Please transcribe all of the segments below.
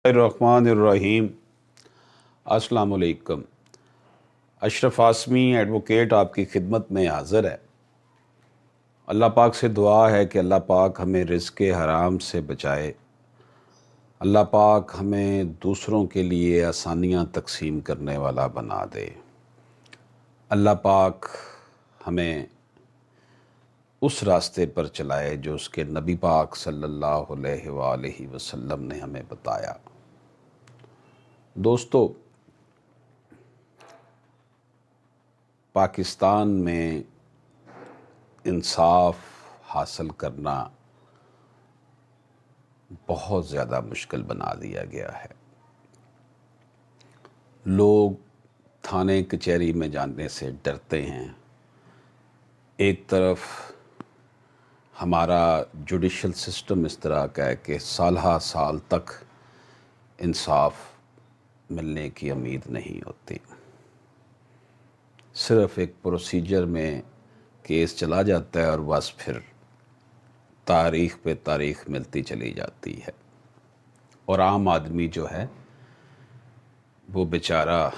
الرحمن الرحیم۔ السلام علیکم۔ اشرف آسمی ایڈوکیٹ آپ کی خدمت میں حاضر ہے۔ اللہ پاک سے دعا ہے کہ اللہ پاک ہمیں رزق حرام سے بچائے، اللہ پاک ہمیں دوسروں کے لیے آسانیاں تقسیم کرنے والا بنا دے، اللہ پاک ہمیں اس راستے پر چلائے جو اس کے نبی پاک صلی اللہ علیہ وآلہ وسلم نے ہمیں بتایا۔ دوستو، پاکستان میں انصاف حاصل کرنا بہت زیادہ مشکل بنا دیا گیا ہے۔ لوگ تھانے کچہری میں جانے سے ڈرتے ہیں۔ ایک طرف ہمارا جوڈیشل سسٹم اس طرح کا ہے کہ سالہ سال تک انصاف ملنے کی امید نہیں ہوتی، صرف ایک پروسیجر میں کیس چلا جاتا ہے اور بس پھر تاریخ پہ تاریخ ملتی چلی جاتی ہے، اور عام آدمی جو ہے وہ بیچارہ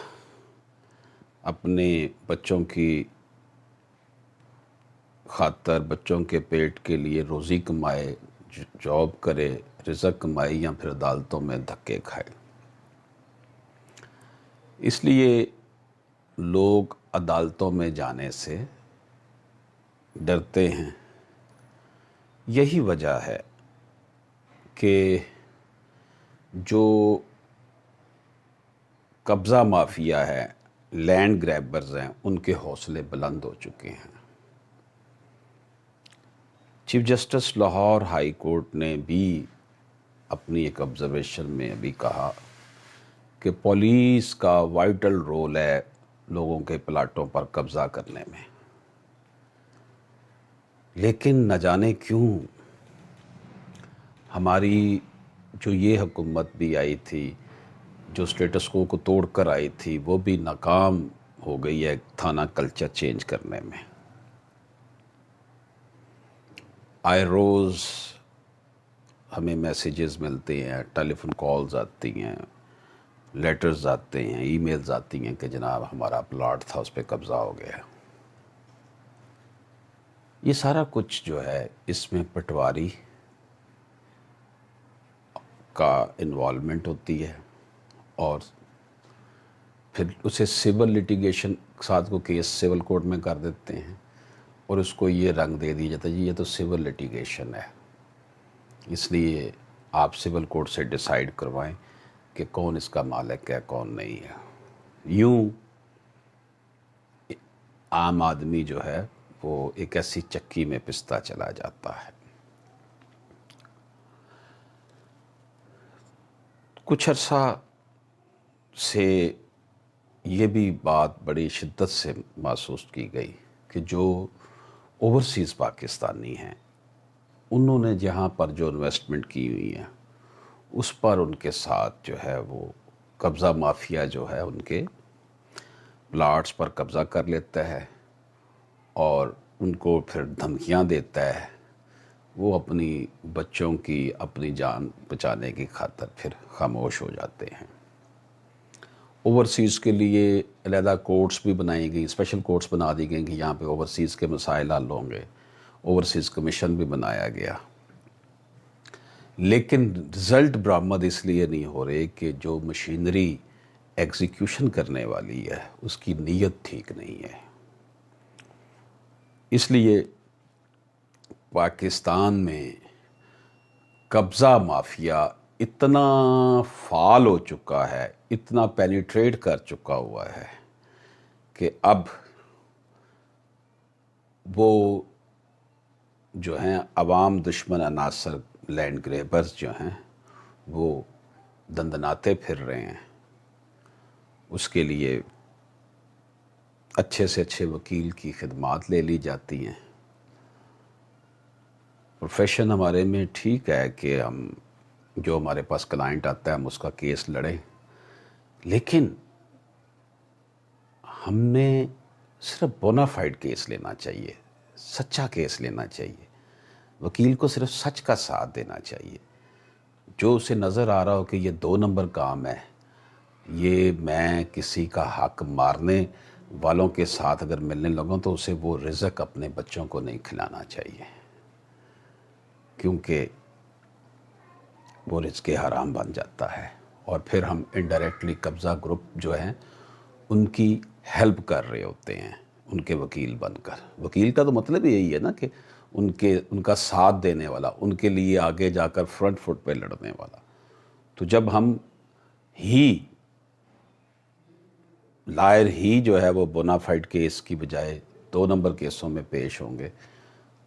اپنے بچوں کی خاطر، بچوں کے پیٹ کے لیے روزی کمائے، جاب کرے، رزق کمائے، یا پھر عدالتوں میں دھکے کھائے۔ اس لیے لوگ عدالتوں میں جانے سے ڈرتے ہیں۔ یہی وجہ ہے کہ جو قبضہ مافیا ہے، لینڈ گریبرز ہیں، ان کے حوصلے بلند ہو چکے ہیں۔ Chief justice Lahore high court نے بھی اپنی ایک آبزرویشن میں ابھی کہا کہ پولیس کا وائٹل رول ہے لوگوں کے پلاٹوں پر قبضہ کرنے میں، لیکن نہ جانے کیوں ہماری جو یہ حکومت بھی آئی تھی، جو سٹیٹس کو توڑ کر آئی تھی، وہ بھی ناکام ہو گئی ہے تھانہ کلچر چینج کرنے میں۔ آئے روز ہمیں میسیجز ملتے ہیں، ٹیلی فون کالز آتی ہیں، لیٹرز آتے ہیں، ای میلز آتی ہیں کہ جناب ہمارا پلاٹ تھا اس پہ قبضہ ہو گیا۔ یہ سارا کچھ جو ہے اس میں پٹواری کا انوالومنٹ ہوتی ہے، اور پھر اسے سول لیٹیگیشن ساتھ کو کیس سول کورٹ میں کر دیتے ہیں، اور اس کو یہ رنگ دے دیا جاتا ہے جی یہ تو سول لیٹیگیشن ہے، اس لیے آپ سول کورٹ سے ڈیسائیڈ کروائیں کہ کون اس کا مالک ہے کون نہیں ہے۔ یوں عام آدمی جو ہے وہ ایک ایسی چکی میں پستا چلا جاتا ہے۔ کچھ عرصہ سے یہ بھی بات بڑی شدت سے محسوس کی گئی کہ جو اوورسیز پاکستانی ہیں، انہوں نے جہاں پر جو انویسٹمنٹ کی ہوئی ہے اس پر ان کے ساتھ جو ہے وہ قبضہ مافیا جو ہے ان کے پلاٹس پر قبضہ کر لیتا ہے، اور ان کو پھر دھمکیاں دیتا ہے۔ وہ اپنی بچوں کی، اپنی جان بچانے کی خاطر پھر خاموش ہو جاتے ہیں۔ اوورسیز کے لیے علیحدہ کورٹس بھی بنائی گئی، اسپیشل کورٹس بنا دی گئیں کہ یہاں پہ اوورسیز کے مسائل حل ہوں گے، اوورسیز کمیشن بھی بنایا گیا، لیکن رزلٹ برآمد اس لیے نہیں ہو رہے کہ جو مشینری ایگزیکیوشن کرنے والی ہے اس کی نیت ٹھیک نہیں ہے۔ اس لیے پاکستان میں قبضہ مافیا اتنا فعال ہو چکا ہے، اتنا پینیٹریٹ کر چکا ہوا ہے کہ اب وہ جو ہیں عوام دشمن عناصر، لینڈ گریبرز جو ہیں، وہ دندناتے پھر رہے ہیں۔ اس کے لیے اچھے سے اچھے وکیل کی خدمات لے لی جاتی ہیں۔ پروفیشن ہمارے میں ٹھیک ہے کہ ہم جو ہمارے پاس کلائنٹ آتا ہے ہم اس کا کیس لڑیں، لیکن ہم نے صرف بونافائیڈ کیس لینا چاہیے، سچا کیس لینا چاہیے، وکیل کو صرف سچ کا ساتھ دینا چاہیے۔ جو اسے نظر آ رہا ہو کہ یہ 2 نمبر کام ہے، یہ میں کسی کا حق مارنے والوں کے ساتھ اگر ملنے لگوں تو اسے وہ رزق اپنے بچوں کو نہیں کھلانا چاہیے، کیونکہ وہ رزق حرام بن جاتا ہے، اور پھر ہم انڈائریکٹلی قبضہ گروپ جو ہیں ان کی ہیلپ کر رہے ہوتے ہیں، ان کے وکیل بن کر۔ وکیل کا تو مطلب یہی ہے نا کہ ان کا ساتھ دینے والا، ان کے لیے آگے جا کر فرنٹ فٹ پہ لڑنے والا۔ تو جب ہم ہی لائر ہی جو ہے وہ بونافائڈ کیس کی بجائے 2 نمبر کیسوں میں پیش ہوں گے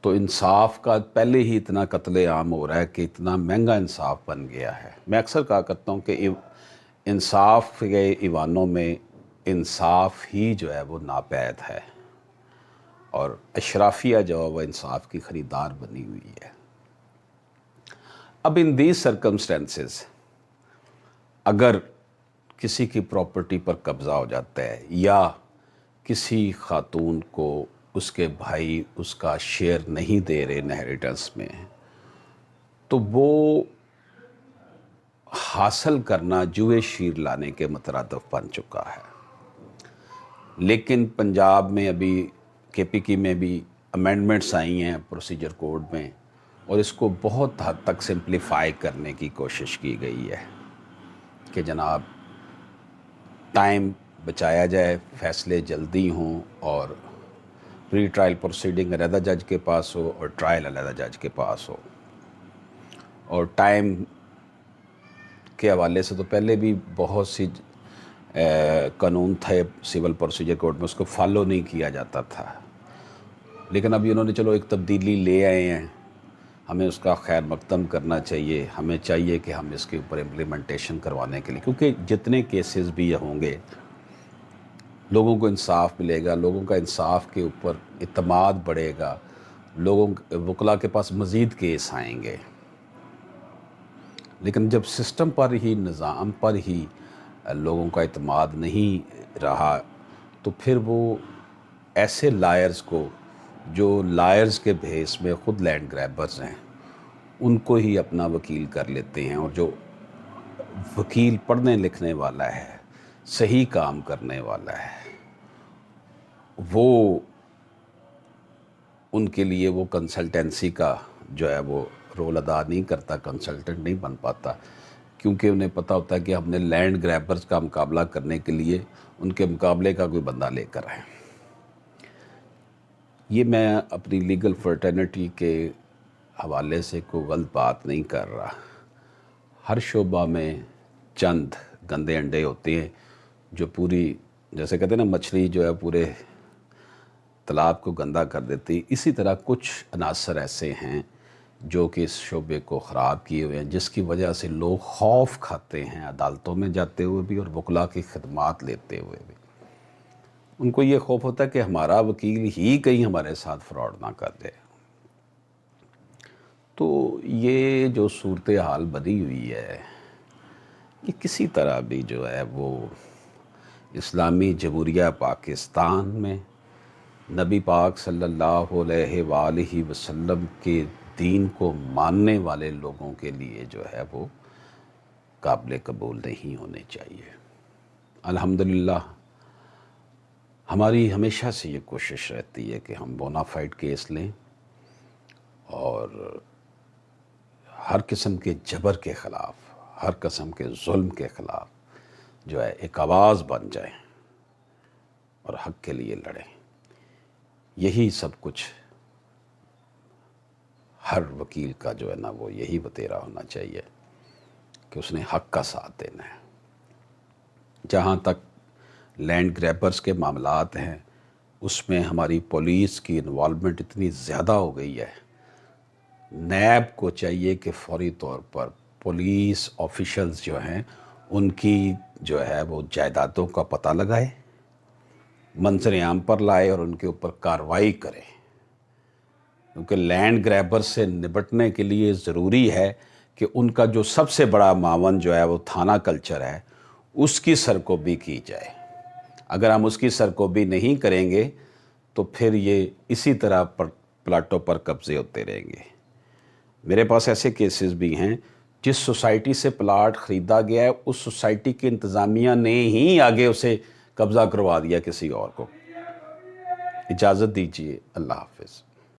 تو انصاف کا پہلے ہی اتنا قتل عام ہو رہا ہے کہ اتنا مہنگا انصاف بن گیا ہے۔ میں اکثر کہا کرتا ہوں کہ انصاف کے ایوانوں میں انصاف ہی جو ہے وہ ناپید ہے، اور اشرافیہ جو ہے وہ انصاف کی خریدار بنی ہوئی ہے۔ اب ان دیز سرکمسٹینسز اگر کسی کی پراپرٹی پر قبضہ ہو جاتا ہے یا کسی خاتون کو اس کے بھائی اس کا شیئر نہیں دے رہے انہیریٹنس میں، تو وہ حاصل کرنا جوئے شیر لانے کے مترادف بن چکا ہے۔ لیکن پنجاب میں ابھی کے پی کی میں بھی امینڈمنٹس آئی ہیں پروسیجر کوڈ میں، اور اس کو بہت حد تک سمپلیفائی کرنے کی کوشش کی گئی ہے کہ جناب ٹائم بچایا جائے، فیصلے جلدی ہوں، اور پری ٹرائل پروسیڈنگ علیحدہ جج کے پاس ہو اور ٹرائل علیحدہ جج کے پاس ہو۔ اور ٹائم کے حوالے سے تو پہلے بھی بہت سی قانون تھے سول پروسیجر کوڈ میں، اس کو فالو نہیں کیا جاتا تھا، لیکن ابھی انہوں نے چلو ایک تبدیلی لے آئے ہیں، ہمیں اس کا خیر مقدم کرنا چاہیے۔ ہمیں چاہیے کہ ہم اس کے اوپر امپلیمنٹیشن کروانے کے لیے، کیونکہ جتنے کیسز بھی ہوں گے لوگوں کو انصاف ملے گا، لوگوں کا انصاف کے اوپر اعتماد بڑھے گا، وکلاء کے پاس مزید کیس آئیں گے۔ لیکن جب سسٹم پر ہی، نظام پر ہی لوگوں کا اعتماد نہیں رہا تو پھر وہ ایسے لائرز کو جو لائرز کے بھیس میں خود لینڈ گریبرز ہیں ان کو ہی اپنا وکیل کر لیتے ہیں، اور جو وکیل پڑھنے لکھنے والا ہے، صحیح کام کرنے والا ہے، وہ ان کے لیے وہ کنسلٹنسی کا جو ہے وہ رول ادا نہیں کرتا، کنسلٹنٹ نہیں بن پاتا، کیونکہ انہیں پتہ ہوتا ہے کہ ہم نے لینڈ گریبرز کا مقابلہ کرنے کے لیے ان کے مقابلے کا کوئی بندہ لے کر آئے۔ یہ میں اپنی لیگل فرٹرنٹی کے حوالے سے کوئی غلط بات نہیں کر رہا۔ ہر شعبہ میں چند گندے انڈے ہوتے ہیں جو پوری، جیسے کہتے ہیں نا مچھلی جو ہے پورے تالاب کو گندا کر دیتی، اسی طرح کچھ عناصر ایسے ہیں جو کہ اس شعبے کو خراب کیے ہوئے ہیں، جس کی وجہ سے لوگ خوف کھاتے ہیں عدالتوں میں جاتے ہوئے بھی اور وکلاء کی خدمات لیتے ہوئے بھی۔ ان کو یہ خوف ہوتا ہے کہ ہمارا وکیل ہی کہیں ہمارے ساتھ فراڈ نہ کر دے۔ تو یہ جو صورتحال بنی ہوئی ہے یہ کسی طرح بھی جو ہے وہ اسلامی جمہوریہ پاکستان میں نبی پاک صلی اللہ علیہ وآلہ وسلم کے دین کو ماننے والے لوگوں کے لیے جو ہے وہ قابل قبول نہیں ہونے چاہیے۔ الحمدللہ ہماری ہمیشہ سے یہ کوشش رہتی ہے کہ ہم بونافائڈ کیس لیں اور ہر قسم کے جبر کے خلاف، ہر قسم کے ظلم کے خلاف جو ہے ایک آواز بن جائیں اور حق کے لیے لڑیں۔ یہی سب کچھ ہر وکیل کا جو ہے نا وہ یہی وتیرہ ہونا چاہیے کہ اس نے حق کا ساتھ دینا ہے۔ جہاں تک لینڈ گریبرز کے معاملات ہیں اس میں ہماری پولیس کی انوالومنٹ اتنی زیادہ ہو گئی ہے، نیب کو چاہیے کہ فوری طور پر پولیس آفیشلز جو ہیں ان کی جو ہے وہ جائیدادوں کا پتہ لگائے، منظر عام پر لائے اور ان کے اوپر کارروائی کرے، کیونکہ لینڈ گریبر سے نبٹنے کے لیے ضروری ہے کہ ان کا جو سب سے بڑا معاون جو ہے وہ تھانہ کلچر ہے اس کی سرکوبی کی جائے۔ اگر ہم اس کی سرکوبی نہیں کریں گے تو پھر یہ اسی طرح پلاٹوں پر قبضے ہوتے رہیں گے۔ میرے پاس ایسے کیسز بھی ہیں جس سوسائٹی سے پلاٹ خریدا گیا ہے اس سوسائٹی کی انتظامیہ نے ہی آگے اسے قبضہ کروا دیا کسی اور کو۔ اجازت دیجیے، اللہ حافظ۔